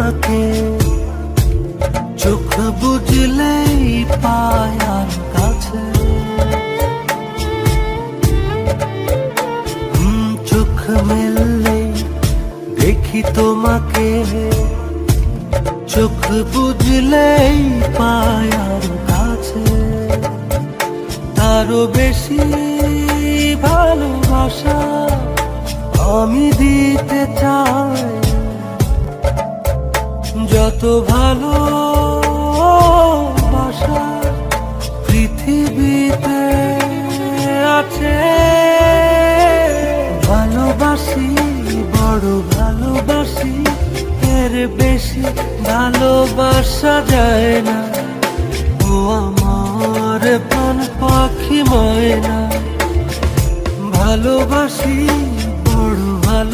তোমাকে চোখ বুঝলেই পায় আর কাছে। চোখ মেললে দেখি তোমাকে, চোখ বুঝলেই পায় আর কাছে। তারও বেশি ভালোবাসা আমি দিতে চাই, যত ভালোবাসা পৃথিবীতে আছে। ভালোবাসি, বড় ভালোবাসি, এর বেশি ভালোবাসা যায় না। ও আমার প্রাণ পাখি ময়না, ভালোবাসি, বড় ভালো